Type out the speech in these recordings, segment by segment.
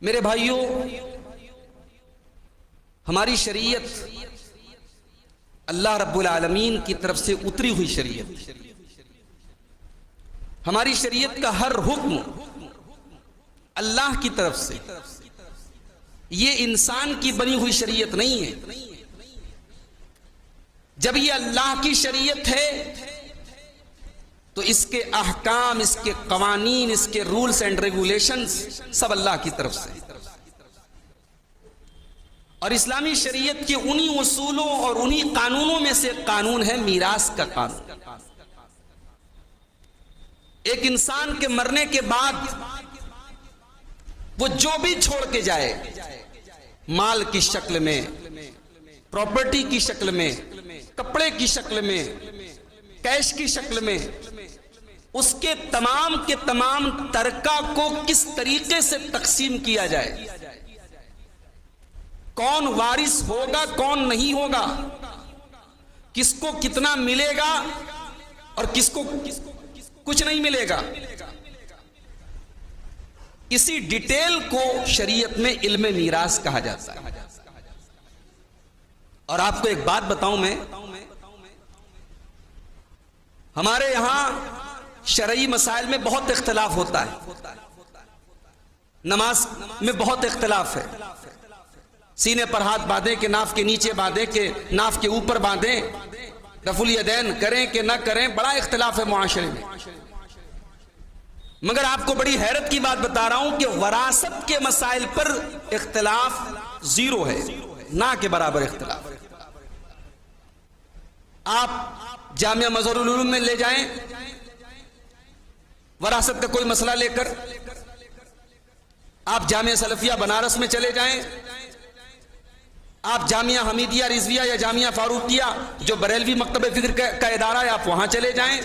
میرے بھائیوں، ہماری شریعت اللہ رب العالمین کی طرف سے اتری ہوئی شریعت، ہماری شریعت کا ہر حکم اللہ کی طرف سے، یہ انسان کی بنی ہوئی شریعت نہیں ہے۔ جب یہ اللہ کی شریعت ہے تو اس کے احکام، اس کے قوانین، اس کے رولز اینڈ ریگولیشنز سب اللہ کی طرف سے۔ اور اسلامی شریعت کے انہی اصولوں اور انہی قانونوں میں سے قانون ہے میراث کا قانون۔ ایک انسان کے مرنے کے بعد وہ جو بھی چھوڑ کے جائے، مال کی شکل میں، پراپرٹی کی شکل میں، کپڑے کی شکل میں، کیش کی شکل میں، اس کے تمام کے تمام ترکہ کو کس طریقے سے تقسیم کیا جائے، کون وارث ہوگا کون نہیں ہوگا، کس کو کتنا ملے گا اور کس کو کچھ نہیں ملے گا، اسی ڈیٹیل کو شریعت میں علم میراث کہا جاتا ہے۔ اور آپ کو ایک بات بتاؤں، میں ہمارے یہاں شرعی مسائل میں بہت اختلاف ہوتا ہے، نماز میں بہت اختلاف ہے، سینے پر ہاتھ باندھیں کہ ناف کے نیچے باندھیں کہ ناف کے اوپر باندھیں، رفع الیدین کریں کہ نہ کریں، بڑا اختلاف ہے معاشرے میں۔ مگر آپ کو بڑی حیرت کی بات بتا رہا ہوں کہ وراثت کے مسائل پر اختلاف زیرو ہے، نہ کے برابر اختلاف۔ آپ جامعہ مظہر العلوم میں لے جائیں وراثت کا کوئی مسئلہ لے کر، آپ جامعہ سلفیہ بنارس میں چلے جائیں، آپ جامعہ حمیدیہ رضویہ یا جامعہ فاروقیہ جو بریلوی مکتب فکر کا ادارہ ہے، آپ وہاں چلے جائیں،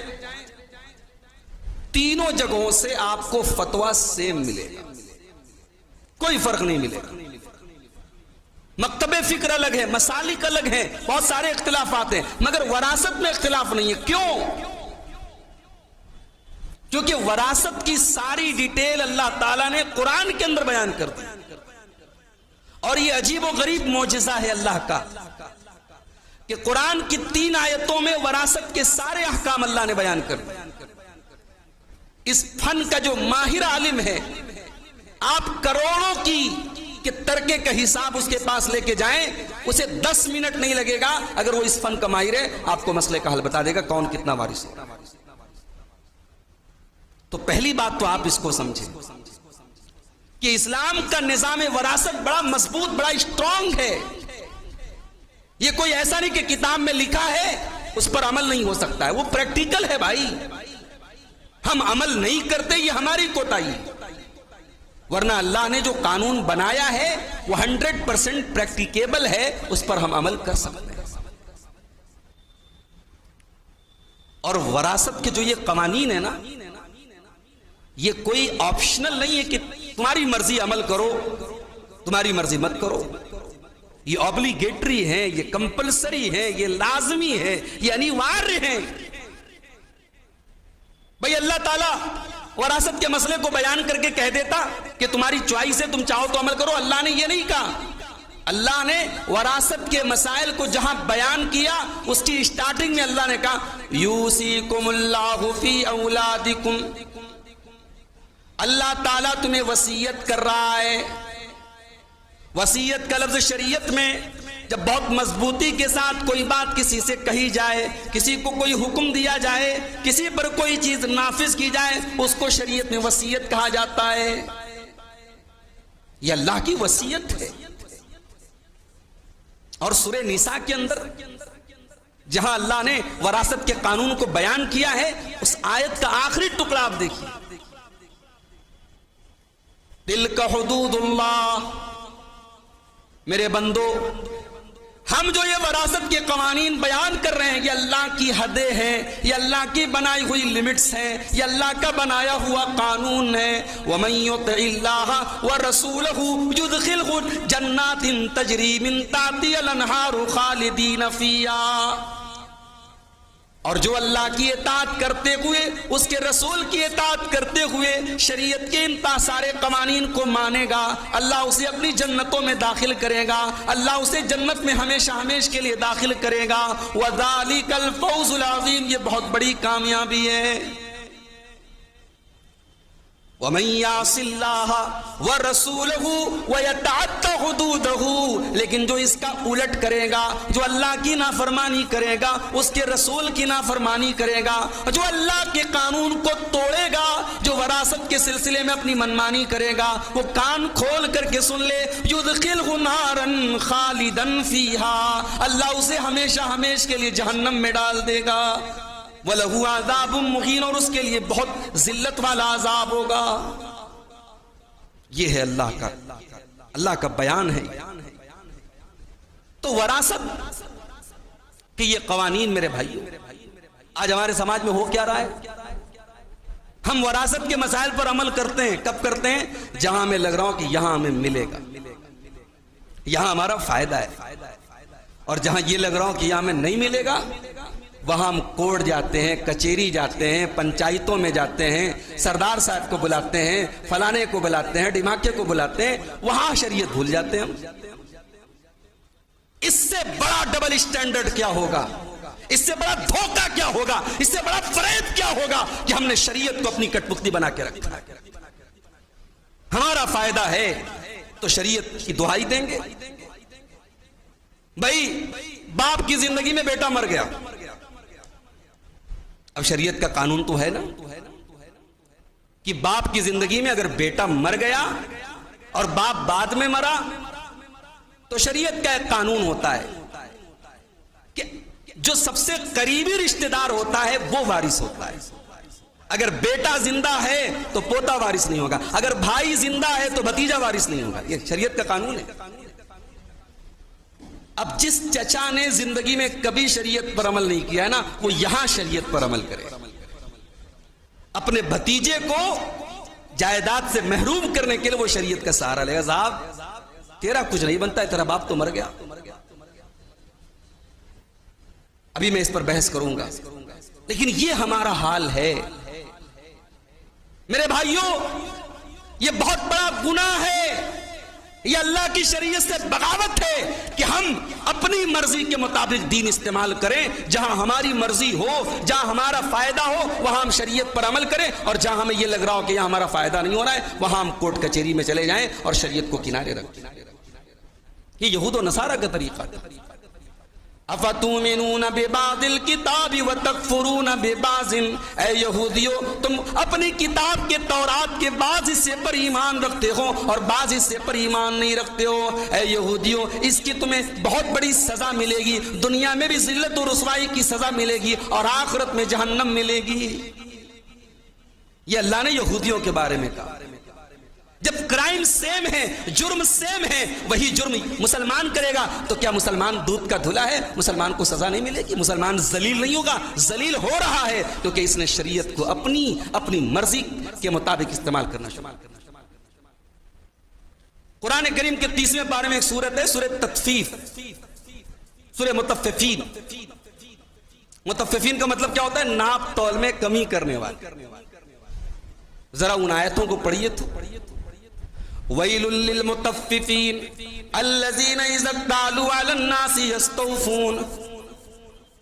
تینوں جگہوں سے آپ کو فتویٰ سیم ملے گا، کوئی فرق نہیں ملے گا۔ مکتب فکر الگ ہے، مسالک الگ ہیں، بہت سارے اختلافات ہیں، مگر وراثت میں اختلاف نہیں ہے۔ کیوں؟ کیونکہ وراثت کی ساری ڈیٹیل اللہ تعالیٰ نے قرآن کے اندر بیان کر دی، اور یہ عجیب و غریب معجزہ ہے اللہ کا کہ قرآن کی 3 آیتوں میں وراثت کے سارے احکام اللہ نے بیان کر دی۔ اس فن کا جو ماہر عالم ہے، آپ کروڑوں کے ترکے کا حساب اس کے پاس لے کے جائیں، اسے 10 منٹ نہیں لگے گا، اگر وہ اس فن کا ماہر ہے آپ کو مسئلے کا حل بتا دے گا، کون کتنا وارث ہے۔ تو پہلی بات تو آپ اس کو سمجھیں کہ اسلام کا نظام وراثت بڑا مضبوط، بڑا اسٹرانگ ہے۔ یہ کوئی ایسا نہیں کہ کتاب میں لکھا ہے اس پر عمل نہیں ہو سکتا ہے، وہ پریکٹیکل ہے بھائی۔ ہم عمل نہیں کرتے، یہ ہماری کوتاہی ہے، ورنہ اللہ نے جو قانون بنایا ہے وہ 100% پریکٹیکیبل ہے، اس پر ہم عمل کر سکتے ہیں۔ اور وراثت کے جو یہ قوانین ہیں نا، یہ کوئی آپشنل نہیں ہے کہ تمہاری مرضی عمل کرو تمہاری مرضی مت کرو، یہ اوبلیگیٹری ہے، یہ کمپلسری ہے، یہ لازمی ہے، یہ انیواریہ ہے۔ بھئی اللہ تعالیٰ وراثت کے مسئلے کو بیان کر کے کہہ دیتا کہ تمہاری چوائس ہے، تم چاہو تو عمل کرو، اللہ نے یہ نہیں کہا۔ اللہ نے وراثت کے مسائل کو جہاں بیان کیا، اس کی اسٹارٹنگ میں اللہ نے کہا یوصیکم اللہ فی اولادکم، اللہ تعالیٰ تمہیں وصیت کر رہا ہے۔ وصیت کا لفظ شریعت میں جب بہت مضبوطی کے ساتھ کوئی بات کسی سے کہی جائے، کسی کو کوئی حکم دیا جائے، کسی پر کوئی چیز نافذ کی جائے، اس کو شریعت میں وصیت کہا جاتا ہے۔ یہ اللہ کی وصیت ہے۔ اور سورہ نساء کے اندر جہاں اللہ نے وراثت کے قانون کو بیان کیا ہے، اس آیت کا آخری ٹکڑا آپ دیکھیے، تلک حدود اللہ، میرے بندو ہم جو یہ وراثت کے قوانین بیان کر رہے ہیں، یہ اللہ کی حدیں ہیں، یہ اللہ کی بنائی ہوئی لمٹس ہیں، یہ اللہ کا بنایا ہوا قانون ہے۔ وَمَن يُطِعِ اللَّهَ وَرَسُولَهُ يُدْخِلْهُ جَنَّاتٍ تَجْرِي مِن تَحْتِهَا الْأَنْهَارُ خَالِدِينَ فِيهَا۔ اور جو اللہ کی اطاعت کرتے ہوئے اس کے رسول کی اطاعت کرتے ہوئے شریعت کے ان سارے قوانین کو مانے گا، اللہ اسے اپنی جنتوں میں داخل کرے گا، اللہ اسے جنت میں ہمیشہ ہمیشہ کے لیے داخل کرے گا۔ وَذَلِكَ الْفَوْزُ الْعَظِيمُ، یہ بہت بڑی کامیابی ہے۔ وَمَن يَعْصِ اللَّهَ وَرَسُولَهُ وَيَتَعَدَّ حُدُودَهُ، لیکن جو اس کا الٹ کرے گا، جو اللہ کی نافرمانی کرے گا، اس کے رسول کی نافرمانی کرے گا، جو اللہ کے قانون کو توڑے گا، جو وراثت کے سلسلے میں اپنی منمانی کرے گا، وہ کان کھول کر کے سن لے، يُدْخِلْهُ نَارًا خَالِدًا فِيهَا، اللہ اسے ہمیشہ ہمیشہ کے لیے جہنم میں ڈال دے گا۔ وَلَهُ عَذَابٌ مُهِينٌ، اور اس کے لیے بہت ذلت والا عذاب ہوگا۔ یہ ہے اللہ کا بیان ہے۔ تو وراثت کہ یہ قوانین میرے بھائیوں آج ہمارے سماج میں ہو کیا رہا ہے؟ ہم وراثت کے مسائل پر عمل کرتے ہیں، کب کرتے ہیں؟ جہاں ہمیں لگ رہا ہو کہ یہاں ہمیں ملے گا، یہاں ہمارا فائدہ ہے، اور جہاں یہ لگ رہا ہو کہ یہاں ہمیں نہیں ملے گا، وہاں ہم کورٹ جاتے ہیں، کچہری جاتے ہیں، پنچایتوں میں جاتے ہیں، سردار صاحب کو بلاتے ہیں، فلانے کو بلاتے ہیں، ڈھماکے کو بلاتے ہیں، وہاں شریعت بھول جاتے ہیں ہم۔ اس سے بڑا ڈبل اسٹینڈرڈ کیا ہوگا، اس سے بڑا دھوکہ کیا ہوگا، اس سے بڑا فریب کیا ہوگا کہ ہم نے شریعت کو اپنی کٹ پتلی بنا کے رکھا ہے۔ ہمارا فائدہ ہے تو شریعت کی دہائی دیں گے۔ بھائی باپ کی زندگی میں بیٹا مر گیا، اب شریعت کا قانون تو ہے نا کہ باپ کی زندگی میں اگر بیٹا مر گیا اور باپ بعد میں مرا تو شریعت کا ایک قانون ہوتا ہے کہ جو سب سے قریبی رشتہ دار ہوتا ہے وہ وارث ہوتا ہے۔ اگر بیٹا زندہ ہے تو پوتا وارث نہیں ہوگا، اگر بھائی زندہ ہے تو بھتیجا وارث نہیں ہوگا، یہ شریعت کا قانون ہے۔ اب جس چچا نے زندگی میں کبھی شریعت پر عمل نہیں کیا ہے نا، وہ یہاں شریعت پر عمل کرے، اپنے بھتیجے کو جائیداد سے محروم کرنے کے لیے وہ شریعت کا سہارا لے گا۔ صاحب تیرا کچھ نہیں بنتا ہے، تیرا باپ تو مر گیا۔ ابھی میں اس پر بحث کروں گا، لیکن یہ ہمارا حال ہے میرے بھائیوں۔ یہ بہت بڑا گناہ ہے، یہ اللہ کی شریعت سے بغاوت ہے کہ ہم اپنی مرضی کے مطابق دین استعمال کریں۔ جہاں ہماری مرضی ہو، جہاں ہمارا فائدہ ہو، وہاں ہم شریعت پر عمل کریں، اور جہاں ہمیں یہ لگ رہا ہو کہ یہاں ہمارا فائدہ نہیں ہو رہا ہے، وہاں ہم کورٹ کچہری میں چلے جائیں اور شریعت کو کنارے رکھیں۔ یہ یہود و نصارہ کا طریقہ ہے۔ افتؤمنون ببعض الکتاب وتکفرون ببعض، اے یہودیو تم اپنی کتاب کے تورات کے بعض حصے پر ایمان رکھتے ہو اور بعض حصے پر ایمان نہیں رکھتے ہو۔ اے یہودیو اس کی تمہیں بہت بڑی سزا ملے گی، دنیا میں بھی ذلت و رسوائی کی سزا ملے گی اور آخرت میں جہنم ملے گی۔ یہ اللہ نے یہودیوں کے بارے میں کہا۔ جب کرائم سیم ہے، جرم سیم ہے، وہی جرم مسلمان کرے گا تو کیا مسلمان دودھ کا دھلا ہے؟ مسلمان کو سزا نہیں ملے گی، مسلمان ذلیل نہیں ہوگا؟ ذلیل ہو رہا ہے کیونکہ اس نے شریعت کو اپنی مرضی کے مطابق استعمال کرنا شروع کیا۔ قرآن کریم کے 30ویں پارے میں ایک سورت ہے، سورۃ تطفیف، سورہ مطففین۔ مطففین کا مطلب کیا ہوتا ہے؟ ناپ تول میں کمی کرنے والے۔ ذرا ان آیتوں کو پڑھیے تو، وَيْلٌ لِّلْمُطَفِّفِينَ الَّذِينَ إِذَا اكْتَالُوا عَلَى النَّاسِ يَسْتَوْفُونَ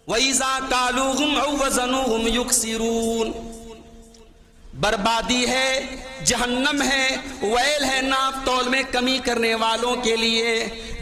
وَإِذَا كَالُوهُمْ أَوْ وَزَنُوهُمْ يُخْسِرُونَ۔ بربادی ہے، جہنم ہے، ویل ہے ناپ تول میں کمی کرنے والوں کے لیے۔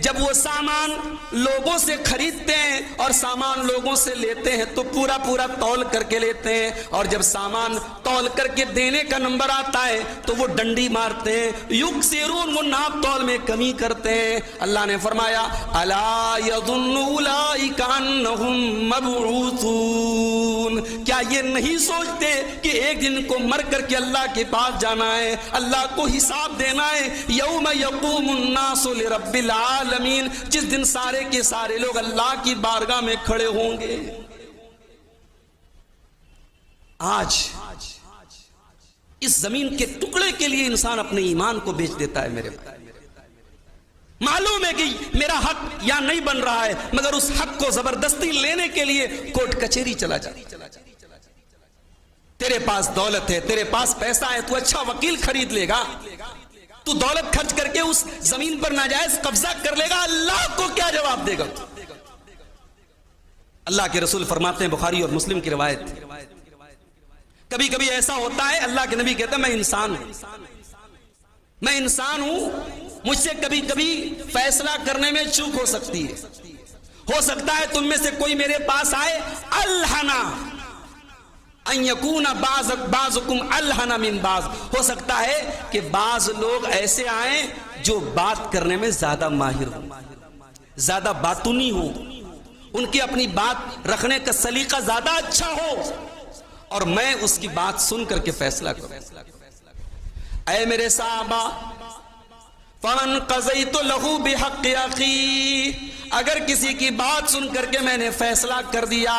جب وہ سامان لوگوں سے خریدتے ہیں اور سامان لوگوں سے لیتے ہیں تو پورا پورا تول کر کے لیتے ہیں، اور جب سامان تول کر کے دینے کا نمبر آتا ہے تو وہ ڈنڈی مارتے ہیں، یکسرون، وہ ناپ تول میں کمی کرتے ہیں۔ اللہ نے فرمایا الا یظن اولئک انہم مبعوثون، کیا یہ نہیں سوچتے کہ ایک دن کو مر کر کے اللہ کے پاس جانا ہے، اللہ کو حساب دینا ہے۔ یوم یقوم الناس لرب العالمین، جس دن سارے کے سارے لوگ اللہ کی بارگاہ میں کھڑے ہوں گے۔ آج اس زمین کے ٹکڑے کے لیے انسان اپنے ایمان کو بیچ دیتا ہے میرے بھائی۔ معلوم ہے کہ میرا حق یا نہیں بن رہا ہے، مگر اس حق کو زبردستی لینے کے لیے کورٹ کچہری چلا جا۔ تیرے پاس دولت ہے، تیرے پاس پیسہ ہے، تو اچھا وکیل خرید لے گا، تو دولت خرچ کر کے اس زمین پر ناجائز قبضہ کر لے گا، اللہ کو کیا جواب دے گا؟ اللہ کے رسول فرماتے ہیں، بخاری اور مسلم کی روایت، کبھی کبھی ایسا ہوتا ہے، اللہ کے نبی کہتے ہیں میں انسان ہوں، مجھ سے کبھی کبھی فیصلہ کرنے میں چوک ہو سکتی ہے، ہو سکتا ہے تم میں سے کوئی میرے پاس آئے، الہنا ان یکون بعضکم الہنا من بعض، ہو سکتا ہے کہ بعض لوگ ایسے آئیں جو بات کرنے میں زیادہ ماہر ہوں، زیادہ باتونی ہوں، ان کی اپنی بات رکھنے کا سلیقہ زیادہ اچھا ہو، اور میں اس کی بات سن کر کے فیصلہ کروں۔ اے میرے صحابہ، فمن قضیت لہ بحق اخی، اگر کسی کی بات سن کر کے میں نے فیصلہ کر دیا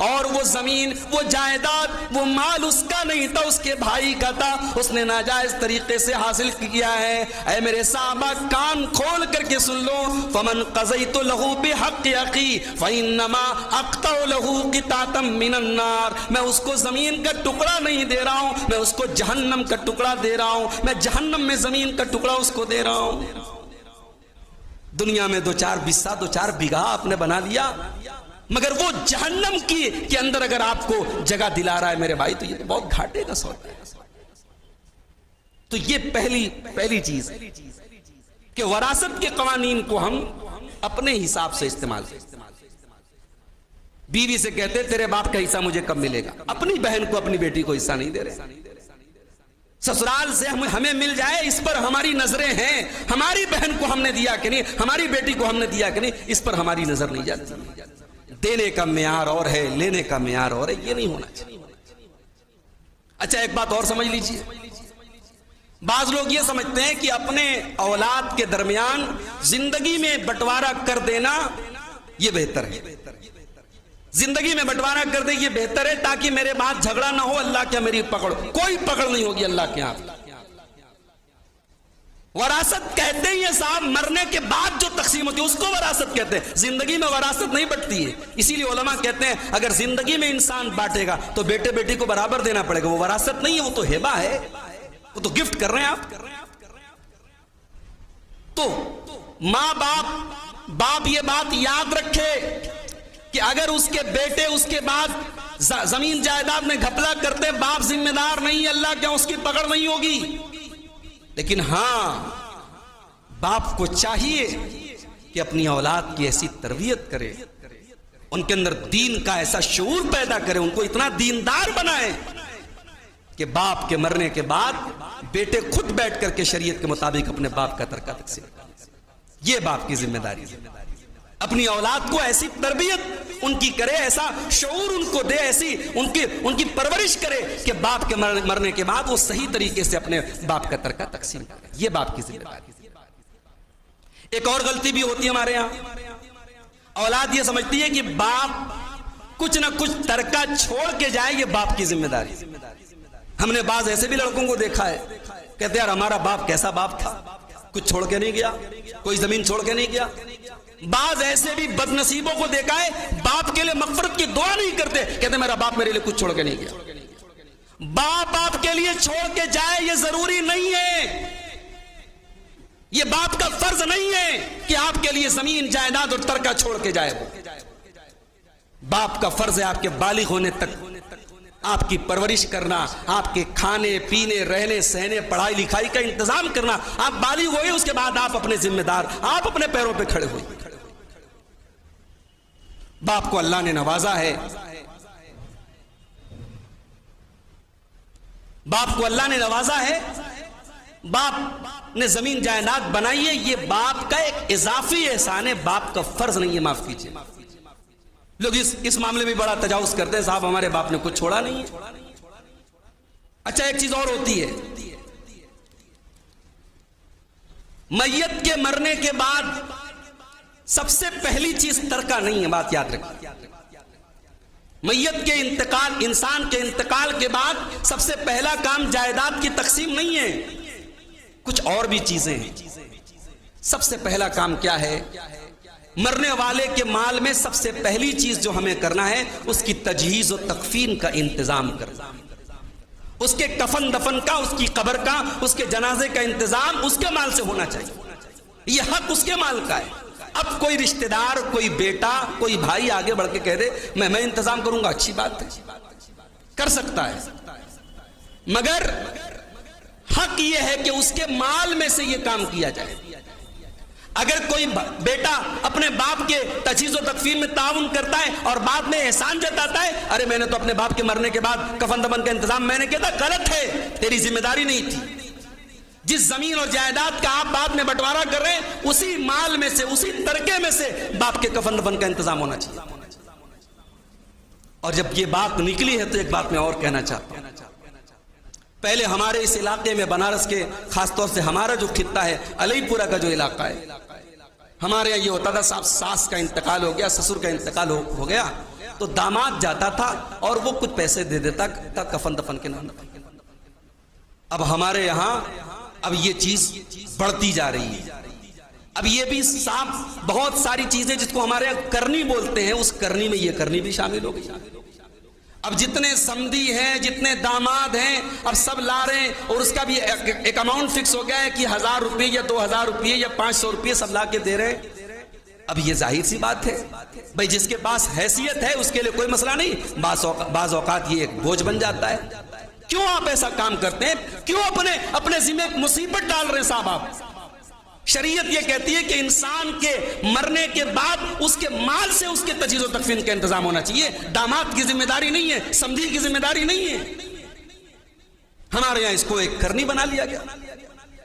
اور وہ زمین، وہ جائیداد، وہ مال اس کا نہیں تھا، اس کے بھائی کا تھا، اس نے ناجائز طریقے سے حاصل کیا ہے، اے میرے صحابہ کان کھول کر کے سن لو، فمن قضیت لہ بحق اخی فانما اقطع لہ قطعۃ من النار، میں اس کو زمین کا ٹکڑا نہیں دے رہا ہوں، میں اس کو جہنم کا ٹکڑا دے رہا ہوں، میں جہنم میں زمین کا ٹکڑا اس کو دے رہا ہوں۔ دنیا میں 2-4 بسا 2-4 بیگھا آپ نے بنا لیا، مگر وہ جہنم کے اندر اگر آپ کو جگہ دلا رہا ہے میرے بھائی، تو یہ تو بہت گھاٹے کا سودا ہے۔ تو یہ پہلی چیز کہ وراثت کے قوانین کو ہم اپنے حساب سے استعمال کریں۔ بیوی سے کہتے تیرے باپ کا حصہ مجھے کب ملے گا، اپنی بہن کو اپنی بیٹی کو حصہ نہیں دے رہے۔ سسرال سے ہمیں مل جائے، اس پر ہماری نظریں ہیں، ہماری بہن کو ہم نے دیا کہ نہیں، ہماری بیٹی کو ہم نے دیا کہ نہیں، اس پر ہماری نظر نہیں جاتی۔ دینے کا معیار اور ہے، لینے کا معیار اور ہے، یہ نہیں ہونا چاہیے۔ اچھا ایک بات اور سمجھ لیجئے، بعض لوگ یہ سمجھتے ہیں کہ اپنے اولاد کے درمیان زندگی میں بٹوارا کر دینا یہ بہتر ہے، زندگی میں بٹوارا کر دے یہ بہتر ہے، تاکہ میرے بعد جھگڑا نہ ہو، اللہ کیا میری پکڑ، کوئی پکڑ نہیں ہوگی اللہ کے ہاں۔ وراثت کہتے ہیں صاحب مرنے کے بعد جو تقسیم ہوتی ہے اس کو وراثت کہتے ہیں، زندگی میں وراثت نہیں بٹتی ہے۔ اسی لیے علماء کہتے ہیں اگر زندگی میں انسان بانٹے گا تو بیٹے بیٹی کو برابر دینا پڑے گا، وہ وراثت نہیں ہے، وہ تو ہبہ ہے، وہ تو گفٹ کر رہے ہیں آپ۔ تو ماں باپ یہ بات یاد رکھے کہ اگر اس کے بیٹے اس کے بعد زمین جائیداد میں گھپلا کرتے، باپ ذمہ دار نہیں، اللہ کیا اس کی پکڑ نہیں ہوگی، لیکن ہاں باپ کو چاہیے کہ اپنی اولاد کی ایسی تربیت کرے، ان کے اندر دین کا ایسا شعور پیدا کرے، ان کو اتنا دیندار بنائے کہ باپ کے مرنے کے بعد بیٹے خود بیٹھ کر کے شریعت کے مطابق اپنے باپ کا ترکہ تقسیم کرے۔ یہ باپ کی ذمہ داری ہے، اپنی اولاد کو ایسی تربیت ان کی کرے، ایسا شعور ان کو دے، ایسی ان کی پرورش کرے کہ باپ کے مرنے کے بعد وہ صحیح طریقے سے اپنے باپ کا ترکہ تقسیم کرے۔ یہ باپ کی ذمہ داری۔ ایک اور غلطی بھی ہوتی ہے ہمارے ہاں، اولاد یہ سمجھتی ہے کہ باپ کچھ نہ کچھ ترکہ چھوڑ کے جائے، یہ باپ کی ذمہ داری۔ ہم نے بعض ایسے بھی لڑکوں کو دیکھا ہے، کہتے ہیں یار ہمارا باپ کیسا باپ تھا، کچھ چھوڑ کے نہیں گیا، کوئی زمین چھوڑ کے نہیں گیا۔ بعض ایسے بھی بد نصیبوں کو دیکھا ہے باپ کے لیے مغفرت کی دعا نہیں کرتے، کہتے میرا باپ میرے لیے کچھ چھوڑ کے نہیں گیا۔ باپ آپ کے لیے چھوڑ کے جائے یہ ضروری نہیں ہے، یہ باپ کا فرض نہیں ہے کہ آپ کے لیے زمین جائیداد اور ترکہ چھوڑ کے جائے۔ وہ باپ کا فرض ہے آپ کے بالغ ہونے تک آپ کی پرورش کرنا، آپ کے کھانے پینے رہنے سہنے پڑھائی لکھائی کا انتظام کرنا۔ آپ بالغ ہوئے اس کے بعد آپ اپنے ذمہ دار، آپ اپنے پیروں پہ کھڑے ہوئے۔ باپ کو اللہ نے نوازا ہے، باپ کو اللہ نے نوازا ہے، باپ نے زمین جائیداد بنائی ہے، یہ باپ کا ایک اضافی احسان ہے، باپ کا فرض نہیں ہے، معاف کیجیے۔ لوگ اس معاملے میں بڑا تجاوز کرتے ہیں، صاحب ہمارے باپ نے کچھ چھوڑا نہیں ہے۔ اچھا ایک چیز اور ہوتی ہے، میت کے مرنے کے بعد سب سے پہلی چیز ترکہ نہیں ہے، بات یاد رکھیں۔ میت کے انتقال، انسان کے انتقال کے بعد سب سے پہلا کام جائیداد کی تقسیم نہیں ہے، کچھ اور بھی چیزیں ہیں۔ سب سے پہلا کام کیا ہے؟ مرنے والے کے مال میں سب سے پہلی چیز جو ہمیں کرنا ہے اس کی تجہیز و تکفین کا انتظام کرنا، اس کے کفن دفن کا، اس کی قبر کا، اس کے جنازے کا انتظام اس کے مال سے ہونا چاہیے، یہ حق اس کے مال کا ہے۔ اب کوئی رشتہ دار، کوئی بیٹا، کوئی بھائی آگے بڑھ کے کہہ دے میں انتظام کروں گا، اچھی بات ہے، کر سکتا ہے، مگر حق یہ ہے کہ اس کے مال میں سے یہ کام کیا جائے۔ اگر کوئی بیٹا اپنے باپ کے تجہیز و تکفین میں تعاون کرتا ہے اور بعد میں احسان جتاتا ہے، ارے میں نے تو اپنے باپ کے مرنے کے بعد کفن دفن کا انتظام میں نے کیا تھا، غلط ہے، تیری ذمہ داری نہیں تھی۔ جس زمین اور جائیداد کا آپ بعد میں بٹوارا کر رہے ہیں اسی مال میں سے، اسی ترکے میں سے باپ کے کفن دفن کا انتظام ہونا چاہیے۔ اور جب یہ بات نکلی ہے تو ایک بات میں اور کہنا چاہتا ہوں۔ پہلے ہمارے اس علاقے میں بنارس کے خاص طور سے ہمارا جو خطہ ہے، علی پورہ کا جو علاقہ ہے، ہمارے یہاں یہ ہوتا تھا صاحب ساس کا انتقال ہو گیا، سسر کا انتقال ہو گیا تو داماد جاتا تھا اور وہ کچھ پیسے دے دیتا تھا کفن دفن کے نام پر۔ اب ہمارے یہاں اب یہ چیز بڑھتی جا رہی ہے، اب یہ بھی صاحب بہت ساری چیزیں جس کو ہمارے یہاں کرنی بولتے ہیں، اس کرنی میں یہ کرنی بھی شامل ہو گئی۔ اب جتنے سمدی ہیں، جتنے داماد ہیں، اب سب لا رہے ہیں اور اس کا بھی ایک اماؤنٹ فکس ہو گیا ہے کہ 1000 روپے یا 2000 روپے یا 500 روپے سب لا کے دے رہے ہیں۔ اب یہ ظاہر سی بات ہے بھائی، جس کے پاس حیثیت ہے اس کے لیے کوئی مسئلہ نہیں، بعض اوقات یہ ایک بوجھ بن جاتا ہے۔ کیوں آپ ایسا کام کرتے ہیں؟ کیوں اپنے ذمہ مصیبت ڈال رہے ہیں صاحب آپ؟ شریعت یہ کہتی ہے کہ انسان کے مرنے کے بعد اس کے مال سے اس کے تجہیز و تکفین کا انتظام ہونا چاہیے، داماد کی ذمہ داری نہیں ہے، سمدھی کی ذمہ داری نہیں ہے۔ ہمارے یہاں اس کو ایک کرنی بنا لیا گیا،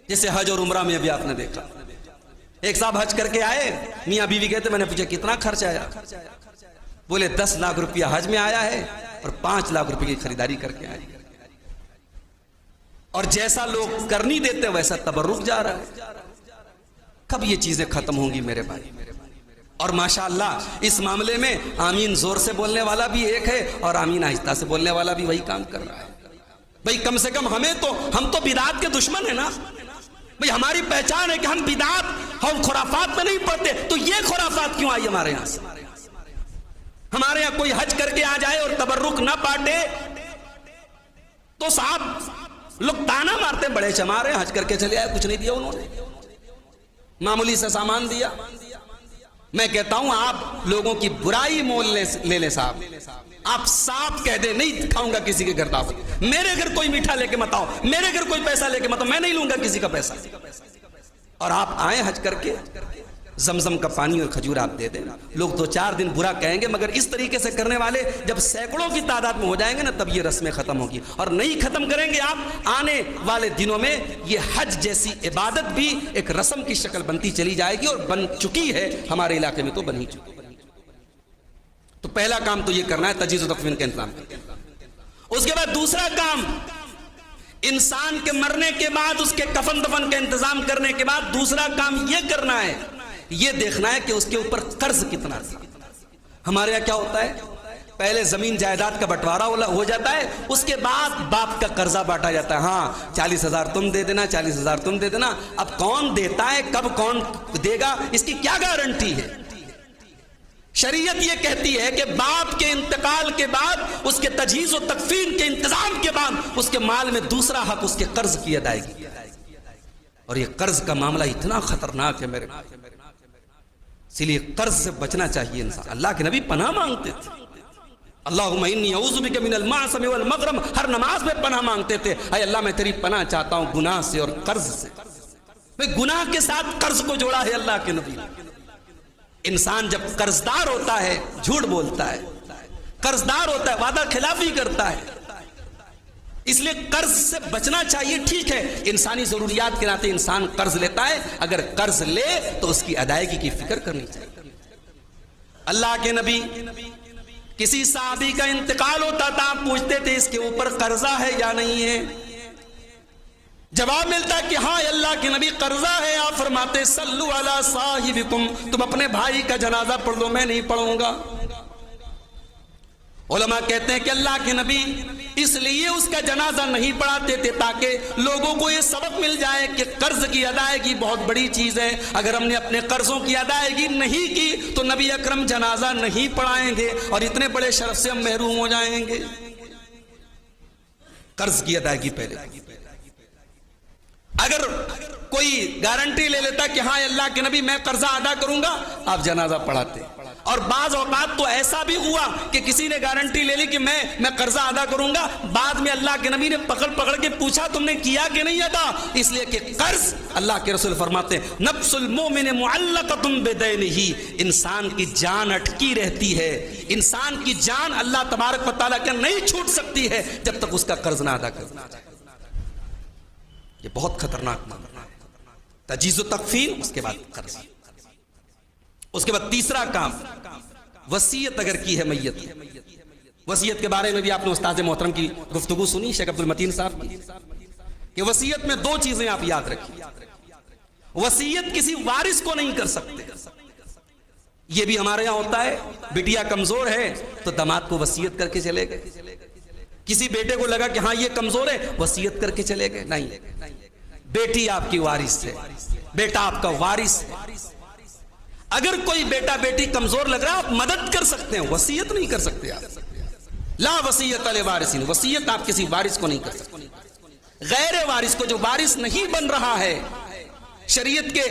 جیسے حج اور عمرہ میں ابھی آپ نے دیکھا، ایک صاحب حج کر کے آئے، میاں بیوی کہتے میں نے پوچھا کتنا خرچ آیا؟ بولے 10 لاکھ روپیہ حج میں آیا ہے اور 5 لاکھ روپے کی خریداری کر کے آئے۔ اور جیسا لوگ کرنی دیتے ویسا تبرک جا رہا ہے۔ کب یہ چیزیں ختم ہوں گی میرے بھائی؟ اور ماشاءاللہ اس معاملے میں آمین زور سے بولنے والا بھی ایک ہے اور آمین آہستہ سے بولنے والا بھی وہی کام کر رہا ہے۔ بھئی کم سے کم ہم تو بدعات کے دشمن ہیں نا بھئی، ہماری پہچان ہے کہ ہم بدعات ہم خرافات میں نہیں پڑتے، تو یہ خرافات کیوں آئی ہمارے یہاں سے؟ ہمارے یہاں کوئی حج کر کے آ جائے اور تبرک نہ پاٹے تو صاحب لوگ تانا مارتے، بڑے چمارے حج کر کے چلے آئے، کچھ نہیں دیا انہوں نے، معمولی سے سامان دیا۔ میں کہتا ہوں آپ لوگوں کی برائی مول لے لے صاحب، آپ صاحب کہہ دے نہیں کھاؤں گا کسی کے گھر دعوت، میرے گھر کوئی میٹھا لے کے مت آؤ، میرے گھر کوئی پیسہ لے کے مت آؤ، میں نہیں لوں گا کسی کا پیسہ۔ اور آپ آئیں حج کر کے، زمزم کا پانی اور کھجور آپ دے دیں، لوگ 2-4 دن برا کہیں گے، مگر اس طریقے سے کرنے والے جب سینکڑوں کی تعداد میں ہو جائیں گے نا تب یہ رسمیں ختم ہوگی، اور نہیں ختم کریں گے آپ آنے والے دنوں میں یہ حج جیسی عبادت بھی ایک رسم کی شکل بنتی چلی جائے گی، اور بن چکی ہے ہمارے علاقے میں، تو بن ہی چکی۔ تو پہلا کام تو یہ کرنا ہے تجہیز و تکفین کا انتظام۔ اس کے بعد دوسرا کام، انسان کے مرنے کے بعد اس کے کفن دفن کا انتظام کرنے کے بعد دوسرا کام یہ کرنا ہے، یہ دیکھنا ہے کہ اس کے اوپر قرض کتنا تھا۔ ہمارے یہاں کیا ہوتا ہے، پہلے زمین جائیداد کا بٹوارا ہو جاتا ہے، اس کے بعد باپ کا قرضہ بانٹا جاتا ہے، ہاں 40,000 تم دے دینا، 40,000 تم دے دینا۔ اب کون دیتا ہے، کب کون دے گا، اس کی کیا گارنٹی ہے؟ شریعت یہ کہتی ہے کہ باپ کے انتقال کے بعد اس کے تجہیز و تکفین کے انتظام کے بعد اس کے مال میں دوسرا حق اس کے قرض کی ادائیگی۔ اور یہ قرض کا معاملہ اتنا خطرناک ہے میرے، اس لیے قرض سے بچنا چاہیے انسان۔ اللہ کے نبی پناہ مانگتے تھے، اللہم انی اعوذ بک من المعصم والمغرم، ہر نماز میں پناہ مانگتے تھے، اے اللہ میں تیری پناہ چاہتا ہوں گناہ سے اور قرض سے۔ گناہ کے ساتھ قرض کو جوڑا ہے اللہ کے نبی نے۔ انسان جب قرضدار ہوتا ہے جھوٹ بولتا ہے، قرضدار ہوتا ہے وعدہ خلافی کرتا ہے، اس لیے قرض سے بچنا چاہیے۔ ٹھیک ہے انسانی ضروریات کے ناطے انسان قرض لیتا ہے، اگر قرض لے تو اس کی ادائیگی کی فکر کرنی چاہیے۔ اللہ کے نبی کسی صحابی کا انتقال ہوتا تھا، پوچھتے تھے اس کے اوپر قرضہ ہے یا نہیں ہے، جواب ملتا کہ ہاں اللہ کے نبی قرضہ ہے۔ آپ فرماتے صلو علی صاحبکم، تم اپنے بھائی کا جنازہ پڑھ لو، میں نہیں پڑھوں گا۔ علماء کہتے ہیں کہ اللہ کے نبی اس لیے اس کا جنازہ نہیں پڑھاتے تھے تاکہ لوگوں کو یہ سبق مل جائے کہ قرض کی ادائیگی بہت بڑی چیز ہے. اگر ہم نے اپنے قرضوں کی ادائیگی نہیں کی تو نبی اکرم جنازہ نہیں پڑھائیں گے اور اتنے بڑے شرف سے ہم محروم ہو جائیں گے. قرض کی ادائیگی پہلے. اگر کوئی گارنٹی لے لیتا کہ ہاں اللہ کے نبی میں قرضہ ادا کروں گا, آپ جنازہ پڑھاتے. اور بعض اوقات تو ایسا بھی ہوا کہ کسی نے گارنٹی لے لی کہ میں قرضہ ادا کروں گا, بعد میں اللہ کے نبی نے پکڑ کے پوچھا تم نے کیا کہ نہیں ادا, اس لیے کہ قرض, اللہ کے رسول فرماتے ہیں نفس المؤمن معلقۃ بدینہ, انسان کی جان اٹکی رہتی ہے, انسان کی جان اللہ تبارک و تعالیٰ کے نہیں چھوٹ سکتی ہے جب تک اس کا قرض نہ ادا کر. یہ بہت خطرناک معاملہ. تجیز و تکفین, اس کے بعد قرض. اس کے بعد تیسرا کام, وصیت اگر کی ہے میت. وصیت کے بارے میں بھی آپ نے استاد محترم کی گفتگو سنی, شیخ عبد المتین صاحب کی, کہ وصیت میں دو چیزیں آپ یاد رکھیے. وصیت کسی وارث کو نہیں کر سکتے. یہ بھی ہمارے یہاں ہوتا ہے, بٹیا کمزور ہے تو داماد کو وصیت کر کے چلے گئے. کسی بیٹے کو لگا کہ ہاں یہ کمزور ہے, وصیت کر کے چلے گئے. نہیں, بیٹی آپ کی وارث ہے, بیٹا آپ کا وارث ہے. اگر کوئی بیٹا بیٹی کمزور لگ رہا ہے آپ مدد کر سکتے ہیں, وصیت نہیں کر سکتے آپ. لا وصیت لوارثین, وصیت آپ کسی وارث کو نہیں کر سکتے. غیر وارث کو, جو وارث نہیں بن رہا ہے, شریعت کے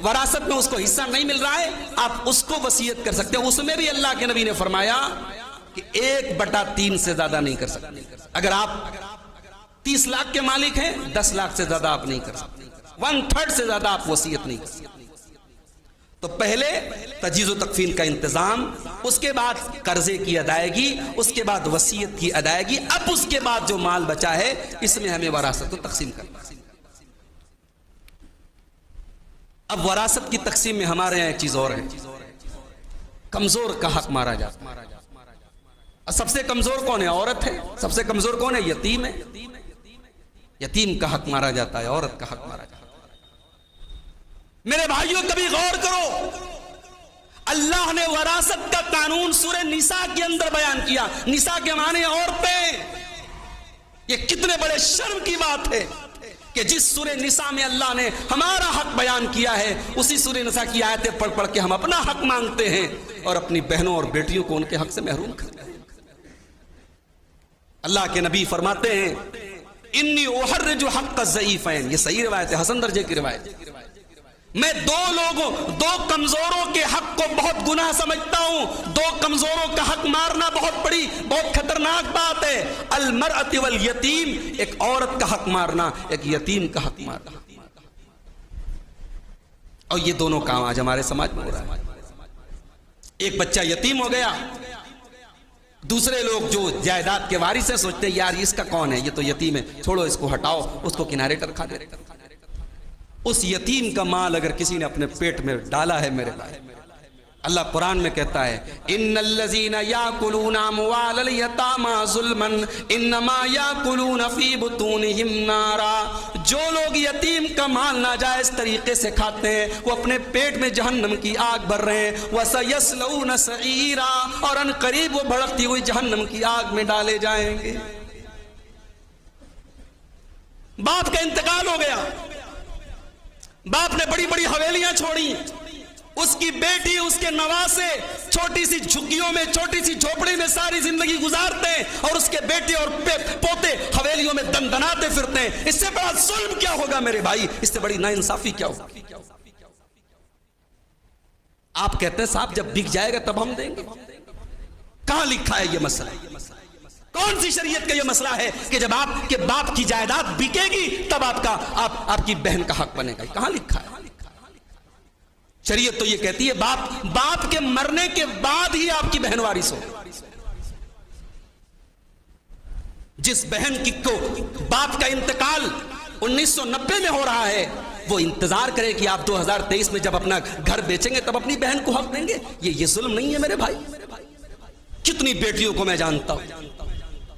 وراثت میں اس کو حصہ نہیں مل رہا ہے, آپ اس کو وصیت کر سکتے ہیں. اس میں بھی اللہ کے نبی نے فرمایا کہ 1/3 سے زیادہ نہیں کر سکتے. اگر آپ 30 لاکھ کے مالک ہیں, 10 لاکھ سے زیادہ آپ نہیں کر سکتے. 1/3 سے زیادہ آپ وصیت نہیں کر سکتے. تو پہلے تجیز و تکفین کا انتظام, اس کے بعد قرضے کی ادائیگی, اس کے بعد وصیت کی ادائیگی, اب اس کے بعد جو مال بچا ہے اس میں ہمیں وراثت کو تقسیم کرنا. اب وراثت کی تقسیم میں ہمارے یہاں ایک چیز اور ہے, کمزور کا حق مارا جاتا ہے. سب سے کمزور کون ہے؟ عورت ہے. سب سے کمزور کون ہے؟ یتیم ہے. یتیم کا حق مارا جاتا ہے, عورت کا حق مارا جاتا ہے. میرے بھائیوں کبھی غور کرو, اللہ نے وراثت کا قانون سورہ نساء کے اندر بیان کیا. نساء کے معنی عورتیں. یہ کتنے بڑے شرم کی بات ہے کہ جس سورہ نساء میں اللہ نے ہمارا حق بیان کیا ہے, اسی سورہ نساء کی آیتیں پڑھ کے ہم اپنا حق مانگتے ہیں اور اپنی بہنوں اور بیٹیوں کو ان کے حق سے محروم کرتے ہیں. اللہ کے نبی فرماتے ہیں انی احرج حق الضعیفین, یہ صحیح روایت ہے, حسن درجے کی روایت. میں دو کمزوروں کے حق کو بہت گناہ سمجھتا ہوں. 2 کمزوروں کا حق مارنا بہت خطرناک بات ہے. المرأۃ والیتیم, ایک عورت کا حق مارنا, ایک یتیم کا حق مارنا. اور یہ دونوں کام آج ہمارے سماج میں ہو رہا ہے. ایک بچہ یتیم ہو گیا, دوسرے لوگ جو جائیداد کے وارث ہیں سوچتے ہیں یار اس کا کون ہے, یہ تو یتیم ہے, چھوڑو اس کو, ہٹاؤ, اس کو کنارے پر رکھا دے. اس یتیم کا مال اگر کسی نے اپنے پیٹ میں ڈالا ہے میرے بھائی, اللہ قرآن میں کہتا ہے ان الذین یاکلون اموال الیتامی ظلما انما یاکلون فی بطونہم نارا, جو لوگ یتیم کا مال ناجائز طریقے سے کھاتے ہیں وہ اپنے پیٹ میں جہنم کی آگ بھر رہے ہیں. وسیصلون سعیرا, اور ان قریب وہ بھڑکتی ہوئی جہنم کی آگ میں ڈالے جائیں گے. باپ کا انتقال ہو گیا, باپ نے بڑی بڑی حویلیاں چھوڑی, اس کی بیٹی اس کے نواسے چھوٹی سی جھگیوں میں, چھوٹی سی جھوپڑی میں ساری زندگی گزارتے ہیں, اور اس کے بیٹے اور پوتے حویلیوں میں دندناتے پھرتے ہیں. اس سے بڑا ظلم کیا ہوگا میرے بھائی, اس سے بڑی ناانصافی کیا ہوگا. آپ کہتے ہیں صاحب جب بک جائے گا تب ہم دیں گے. کہاں لکھا ہے یہ مسئلہ؟ کون سی شریعت کا یہ مسئلہ ہے کہ جب آپ کے باپ کی جائیداد بکے گی تب آپ کی بہن کا حق بنے گا؟ کہاں لکھا ہے؟ شریعت تو یہ کہتی ہے باپ کے مرنے کے بعد ہی آپ کی بہن وارث ہو. جس بہن کو باپ کا انتقال 1990 میں ہو رہا ہے وہ انتظار کرے کہ آپ 2023 میں جب اپنا گھر بیچیں گے تب اپنی بہن کو حق دیں گے. یہ ظلم نہیں ہے میرے بھائی؟ کتنی بیٹیوں کو میں جانتا ہوں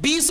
20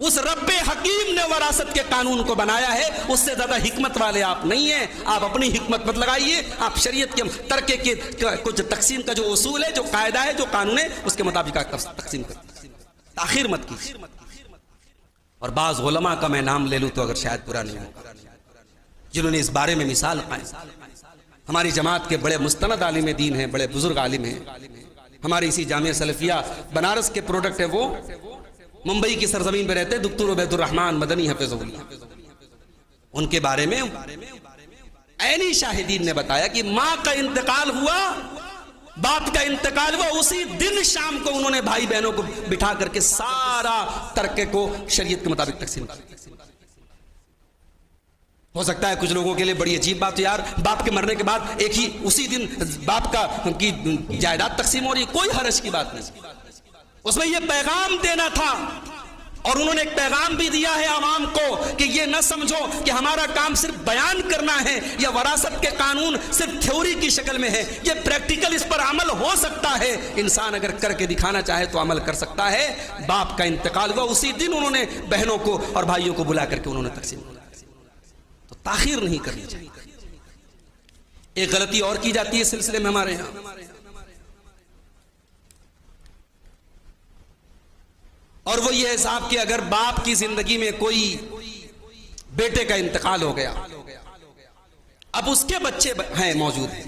اس رب حکیم نے وراثت کے قانون کو بنایا ہے، اس سے زیادہ حکمت والے آپ نہیں ہیں. آپ اپنی حکمت مت لگائیے، آپ شریعت کے ترکے کے کچھ تقسیم کا جو اصول ہے، جو قاعدہ ہے، جو قانون ہے، اس کے مطابق آپ تقسیم کریں، تاخیر مت کیجیے. اور بعض علماء کا میں نام لے لوں تو اگر شاید برا نہیں ہوگا، جنہوں نے اس بارے میں مثال قائم. ہماری جماعت کے بڑے مستند عالم دین ہیں، بڑے بزرگ عالم ہیں. ہماری اسی جامعہ سلفیہ بنارس کے پروڈکٹ ہے، وہ ممبئی کی سرزمین پہ رہتے ہیں، دکتور عبید الرحمن مدنی حفظہ اللہ. ان کے بارے میں عینی شاہدین نے بتایا کہ ماں کا انتقال ہوا، باپ کا انتقال ہوا، اسی دن شام کو انہوں نے بھائی بہنوں کو بٹھا کر کے سارا ترکے کو شریعت کے مطابق تقسیم کیا. ہو سکتا ہے کچھ لوگوں کے لیے بڑی عجیب بات، یار باپ کے مرنے کے بعد ایک ہی اسی دن باپ کا کی جائیداد تقسیم ہو رہی ہے. کوئی حرج کی بات نہیں، اس میں یہ پیغام دینا تھا. اور انہوں نے ایک پیغام بھی دیا ہے عوام کو کہ یہ نہ سمجھو کہ ہمارا کام صرف بیان کرنا ہے یا وراثت کے قانون صرف تھیوری کی شکل میں ہے. یہ پریکٹیکل، اس پر عمل ہو سکتا ہے. انسان اگر کر کے دکھانا چاہے تو عمل کر سکتا ہے. باپ کا انتقال ہوا، اسی دن انہوں نے بہنوں کو اور بھائیوں کو بلا کر کے انہوں نے تقسیم کیا. تو تاخیر نہیں کرنی چاہیے. ایک غلطی اور کی جاتی ہے اس سلسلے میں ہمارے یہاں، اور وہ یہ حساب کہ اگر باپ کی زندگی میں کوئی بیٹے کا انتقال ہو گیا، اب اس کے بچے ہیں موجود ہیں،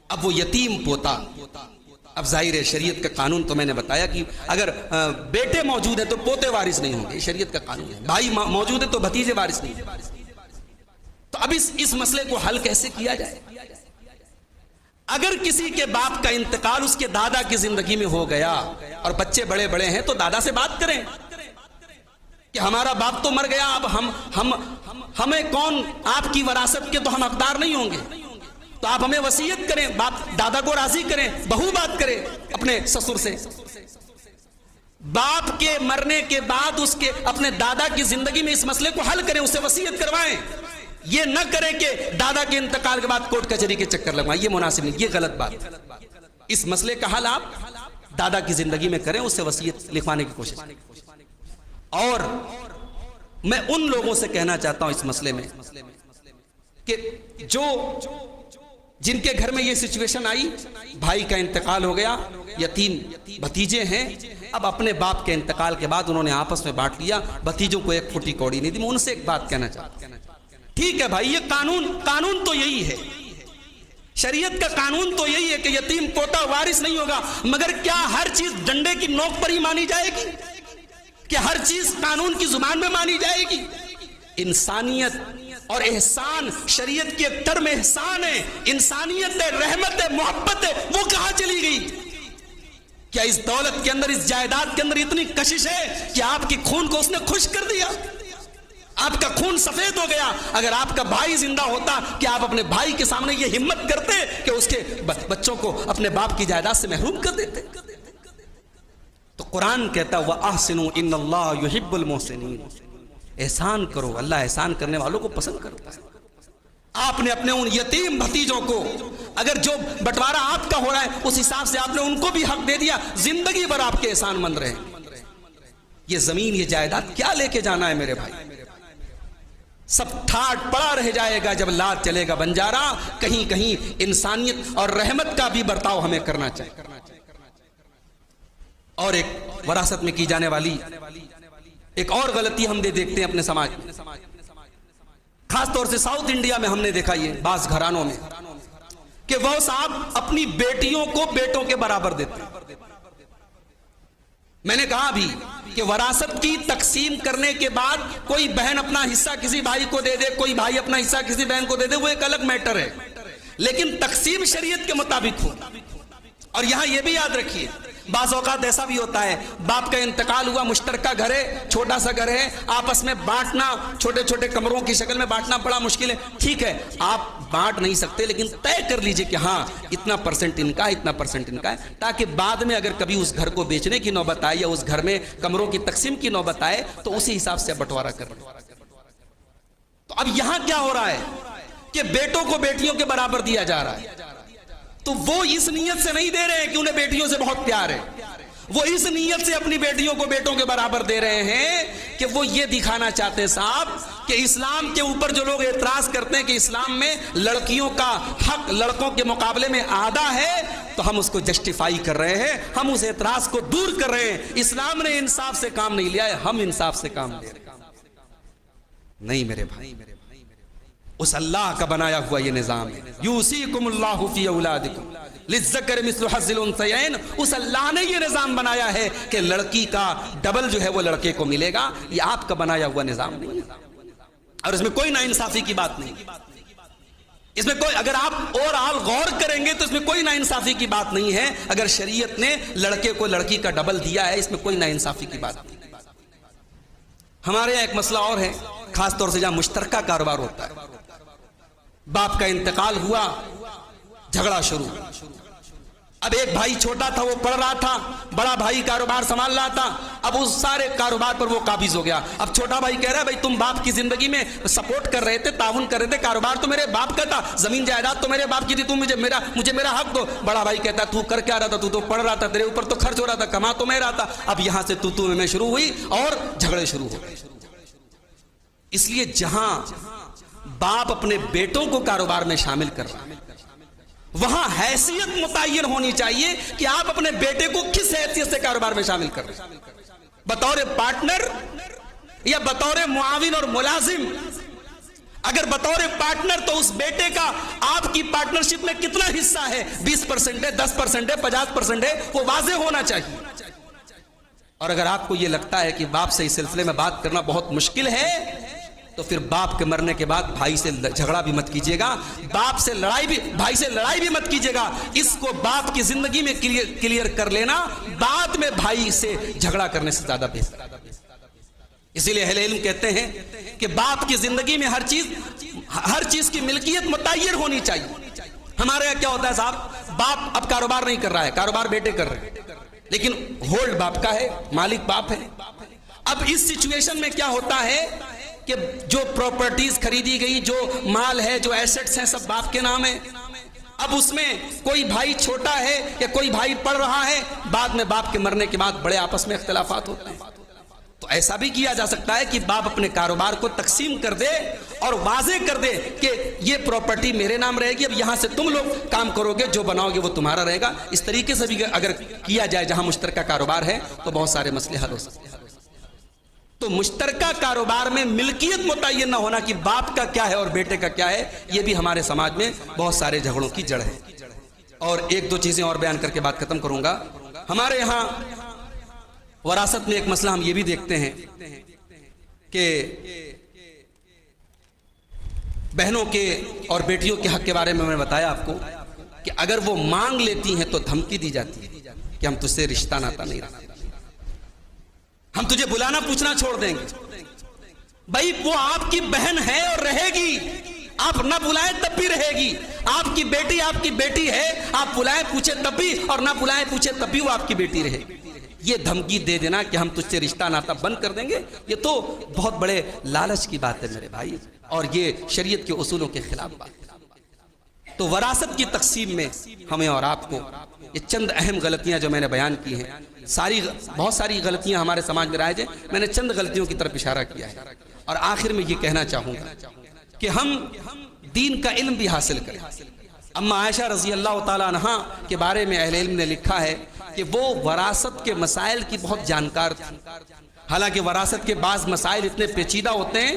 اب وہ یتیم پوتا. اب ظاہر ہے شریعت کا قانون تو میں نے بتایا کہ اگر بیٹے موجود ہیں تو پوتے وارث نہیں ہوں گے، شریعت کا قانون ہے. بھائی موجود ہیں تو بھتیجے وارث نہیں ہیں. تو اب اس مسئلے کو حل کیسے کیا جائے؟ اگر کسی کے باپ کا انتقال اس کے دادا کی زندگی میں ہو گیا اور بچے بڑے بڑے ہیں تو دادا سے بات کریں کہ ہمارا باپ تو مر گیا، اب ہمیں کون آپ کی وراثت کے تو ہم حقدار نہیں ہوں گے، تو آپ ہمیں وصیت کریں. باپ دادا کو راضی کریں، بہو بات کرے اپنے سسر سے. باپ کے مرنے کے بعد اس کے اپنے دادا کی زندگی میں اس مسئلے کو حل کریں، اسے وصیت کروائیں. یہ نہ کریں کہ دادا کے انتقال کے بعد کورٹ کچہری کے چکر لگوائیں، یہ مناسب نہیں، یہ غلط بات. اس مسئلے کا حل آپ دادا کی زندگی میں کریں، اس سے وصیت لکھوانے کی کوشش کریں. اور میں ان لوگوں سے کہنا چاہتا ہوں اس مسئلے میں کہ جن کے گھر میں یہ سچویشن آئی، بھائی کا انتقال ہو گیا، یتیم بھتیجے ہیں، اب اپنے باپ کے انتقال کے بعد انہوں نے آپس میں بانٹ لیا، بھتیجوں کو ایک پھوٹی کوڑی نہیں دی. میں ان سے ایک بات کہنا چاہتا ہوں، ٹھیک ہے بھائی، یہ قانون تو یہی ہے، شریعت کا قانون تو یہی ہے کہ یتیم پوتا وارث نہیں ہوگا، مگر کیا ہر چیز ڈنڈے کی نوک پر ہی مانی جائے گی؟ کہ ہر چیز قانون کی زبان میں مانی جائے گی؟ انسانیت اور احسان شریعت کی ایک ٹرم احسان ہے، انسانیت ہے، رحمت ہے، محبت ہے، وہ کہاں چلی گئی؟ کیا اس دولت کے اندر، اس جائیداد کے اندر اتنی کشش ہے کہ آپ کی خون کو اس نے خشک کر دیا؟ آپ کا خون سفید ہو گیا. اگر آپ کا بھائی زندہ ہوتا کہ آپ اپنے بھائی کے سامنے یہ ہمت کرتے کہ اس کے بچوں کو اپنے باپ کی جائیداد سے محروم کر دیتے؟ تو قرآن کہتا وَأَحْسِنُوا إِنَّ اللَّهَ يُحِبُّ الْمُحْسِنِينَ. احسان کرو، اللہ احسان کرنے والوں کو پسند کرتا ہے. آپ نے اپنے ان یتیم بھتیجوں کو، اگر جو بٹوارا آپ کا ہو رہا ہے اس حساب سے آپ نے ان کو بھی حق دے دیا، زندگی بھر آپ کے احسان مند رہے. یہ زمین، یہ جائیداد کیا لے کے جانا ہے میرے بھائی؟ سب ٹھاٹ پڑا رہ جائے گا جب لاد چلے گا بنجارا. کہیں کہیں انسانیت اور رحمت کا بھی برتاؤ ہمیں کرنا چاہیے. اور ایک وراثت میں کی جانے والی ایک اور غلطی ہم دیکھتے ہیں اپنے سماج میں، خاص طور سے ساؤتھ انڈیا میں ہم نے دیکھا یہ بعض گھرانوں میں کہ وہ صاحب اپنی بیٹیوں کو بیٹوں کے برابر دیتے ہیں. میں نے کہا بھی کہ وراثت کی تقسیم کرنے کے بعد کوئی بہن اپنا حصہ کسی بھائی کو دے دے، کوئی بھائی اپنا حصہ کسی بہن کو دے دے، وہ ایک الگ میٹر ہے، لیکن تقسیم شریعت کے مطابق ہو. اور یہاں یہ بھی یاد رکھیے، بعض اوقات ایسا بھی ہوتا ہے باپ کا انتقال ہوا، مشترکہ گھر ہے، چھوٹا سا گھر ہے، آپس میں بانٹنا، چھوٹے چھوٹے کمروں کی شکل میں بانٹنا بڑا مشکل ہے. ٹھیک ہے آپ بانٹ نہیں سکتے، لیکن طے کر لیجئے کہ ہاں اتنا پرسنٹ ان کا ہے، اتنا پرسنٹ ان کا ہے، تاکہ بعد میں اگر کبھی اس گھر کو بیچنے کی نوبت آئے یا اس گھر میں کمروں کی تقسیم کی نوبت آئے تو اسی حساب سے بٹوارا کر. تو اب یہاں کیا ہو رہا ہے کہ بیٹوں کو بیٹیوں کے برابر دیا جا رہا ہے. تو وہ اس نیت سے نہیں دے رہے ہیں کہ انہیں بیٹیوں سے بہت پیار ہے، وہ اس نیت سے اپنی بیٹیوں کو بیٹوں کے برابر دے رہے ہیں کہ وہ یہ دکھانا چاہتے ہیں صاحب کہ اسلام کے اوپر جو لوگ اعتراض کرتے ہیں کہ اسلام میں لڑکیوں کا حق لڑکوں کے مقابلے میں آدھا ہے، تو ہم اس کو جسٹیفائی کر رہے ہیں، ہم اس اعتراض کو دور کر رہے ہیں۔ اسلام نے انصاف سے کام نہیں لیا ہے، ہم انصاف سے کام لے رہے ہیں۔ نہیں میرے بھائی، اس اللہ کا بنایا ہوا یہ نظام ہے، یوصیکم اللہ فی اولادکم للذکر مثل حظ الانثیین۔ اس اللہ نے یہ نظام بنایا ہے کہ لڑکی کا ڈبل جو ہے وہ لڑکے کو ملے گا، یہ آپ کا بنایا ہوا نظام نہیں ہے، اور اس میں کوئی ناانصافی کی بات نہیں، اس میں کوئی، اگر آپ اور غور کریں گے تو اس میں کوئی ناانصافی کی بات نہیں ہے۔ اگر شریعت نے لڑکے کو لڑکی کا ڈبل دیا ہے، اس میں کوئی ناانصافی کی بات نہیں۔ ہمارے یہاں ایک مسئلہ اور ہے، خاص طور سے جہاں مشترکہ کاروبار ہوتا ہے، باپ کا انتقال ہوا، جھگڑا شروع۔ اب ایک بھائی چھوٹا تھا، وہ پڑھ رہا تھا، بڑا بھائی کاروبار سنبھال رہا تھا، اب اس سارے کاروبار پر وہ قابض ہو گیا۔ اب چھوٹا بھائی کہہ رہا ہے بھائی تم باپ کی زندگی میں سپورٹ کر رہے تھے، تعاون کر رہے تھے، کاروبار تو میرے باپ کا تھا، زمین جائیداد تو میرے باپ کی تھی، تم مجھے میرا حق دو۔ بڑا بھائی کہتا ہے تو کر کیا رہا تھا، تو پڑھ رہا تھا، تیرے اوپر تو خرچ ہو رہا تھا، کما تو میں رہا تھا۔ اب یہاں سے تو میں شروع ہوئی اور جھگڑے شروع ہو گئے۔ اس لیے جہاں باپ اپنے بیٹوں کو کاروبار میں شامل کر رہا ہے، وہاں حیثیت متعین ہونی چاہیے کہ آپ اپنے بیٹے کو کس حیثیت سے کاروبار میں شامل کر رہے ہیں، بطور پارٹنر یا بطور معاون اور ملازم۔ اگر بطور پارٹنر تو اس بیٹے کا آپ کی پارٹنرشپ میں کتنا حصہ ہے، 20% ہے، 10% ہے، 50% ہے، وہ واضح ہونا چاہیے۔ اور اگر آپ کو یہ لگتا ہے کہ باپ سے اس سلسلے میں بات کرنا بہت مشکل ہے، تو پھر باپ کے مرنے کے بعد بھائی سے جھگڑا بھی مت کیجیے گا، باپ سے لڑائی بھی، بھائی سے لڑائی بھی مت کیجیے گا۔ اس کو باپ کی زندگی میں کلیئر کر لینا، بعد میں بھائی سے جھگڑا کرنے سے زیادہ بہتر۔ اسی لیے اہل علم کہتے ہیں کہ باپ کی زندگی میں ہر چیز کی ملکیت متعین ہونی چاہیے۔ ہمارے یہاں کیا ہوتا ہے صاحب، باپ اب کاروبار نہیں کر رہا ہے، کاروبار بیٹے کر رہے ہیں، لیکن ہولڈ باپ کا ہے، مالک باپ ہے۔ اب اس سچویشن میں کیا ہوتا ہے کہ جو پراپرٹیز خریدی گئی، جو مال ہے، جو ایسٹس ہیں، سب باپ کے نام ہے۔ اب اس میں کوئی بھائی چھوٹا ہے یا کوئی بھائی پڑھ رہا ہے، بعد میں باپ کے مرنے کے بعد بڑے آپس میں اختلافات ہوتے ہیں۔ تو ایسا بھی کیا جا سکتا ہے کہ باپ اپنے کاروبار کو تقسیم کر دے اور واضح کر دے کہ یہ پراپرٹی میرے نام رہے گی، اب یہاں سے تم لوگ کام کرو گے، جو بناؤ گے وہ تمہارا رہے گا۔ اس طریقے سے بھی اگر کیا جائے جہاں مشترکہ کاروبار ہے تو بہت سارے مسئلے حل ہو سکتے ہیں۔ تو مشترکہ کاروبار میں ملکیت متعین نہ ہونا کہ باپ کا کیا ہے اور بیٹے کا کیا ہے، یہ بھی ہمارے سماج میں بہت سارے جھگڑوں کی جڑ ہے۔ اور ایک دو چیزیں اور بیان کر کے بات ختم کروں گا۔ ہمارے یہاں وراثت میں ایک مسئلہ ہم یہ بھی دیکھتے ہیں کہ بہنوں کے اور بیٹیوں کے حق کے بارے میں نے بتایا آپ کو کہ اگر وہ مانگ لیتی ہیں تو دھمکی دی جاتی ہے کہ ہم تجھ سے رشتہ ناتا نہیں رکھتے، ہم تجھے بلانا پوچھنا چھوڑ دیں گے۔ بھائی وہ آپ کی بہن ہے اور رہے گی، آپ نہ بلائیں تب بھی رہے گی۔ آپ کی بیٹی ہے، آپ بلائیں پوچھے تب بھی اور نہ بلائیں پوچھے تب بھی وہ آپ کی بیٹی رہے گی۔ یہ دھمکی دے دینا کہ ہم تجھ سے رشتہ ناتا بند کر دیں گے، یہ تو بہت بڑے لالچ کی بات ہے میرے بھائی، اور یہ شریعت کے اصولوں کے خلاف بات ہے۔ تو وراثت کی تقسیم میں ہمیں اور آپ کو یہ چند اہم غلطیاں جو میں نے بیان کی ہیں، بہت ساری غلطیاں ہمارے سماج میں رائج ہیں، میں نے چند غلطیوں کی طرف اشارہ کیا ہے۔ اور آخر میں یہ کہنا چاہوں گا کہ ہم دین کا علم بھی حاصل کریں۔ اما عائشہ رضی اللہ تعالیٰ عنہا کے بارے میں اہل علم نے لکھا ہے کہ وہ وراثت کے مسائل کی بہت جانکار تھی۔ حالانکہ وراثت کے بعض مسائل اتنے پیچیدہ ہوتے ہیں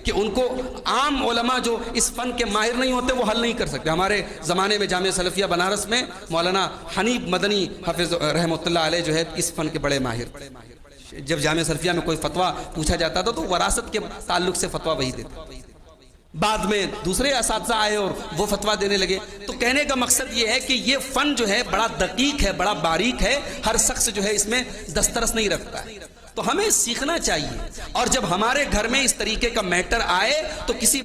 کہ ان کو عام علماء جو اس فن کے ماہر نہیں ہوتے وہ حل نہیں کر سکتے۔ ہمارے زمانے میں جامعہ سلفیہ بنارس میں مولانا حنیف مدنی حافظ رحمۃ اللہ علیہ جو ہے اس فن کے بڑے ماہر، جب جامعہ سلفیہ میں کوئی فتویٰ پوچھا جاتا تھا تو وراثت کے تعلق سے فتویٰ وہی دیتے۔ بعد میں دوسرے اساتذہ آئے اور وہ فتویٰ دینے لگے۔ تو کہنے کا مقصد یہ ہے کہ یہ فن جو ہے بڑا دقیق ہے، بڑا باریک ہے، ہر شخص جو ہے اس میں دسترس نہیں رکھتا ہے، تو ہمیں سیکھنا چاہیے۔ اور جب ہمارے گھر میں اس طریقے کا میٹر آئے تو کسی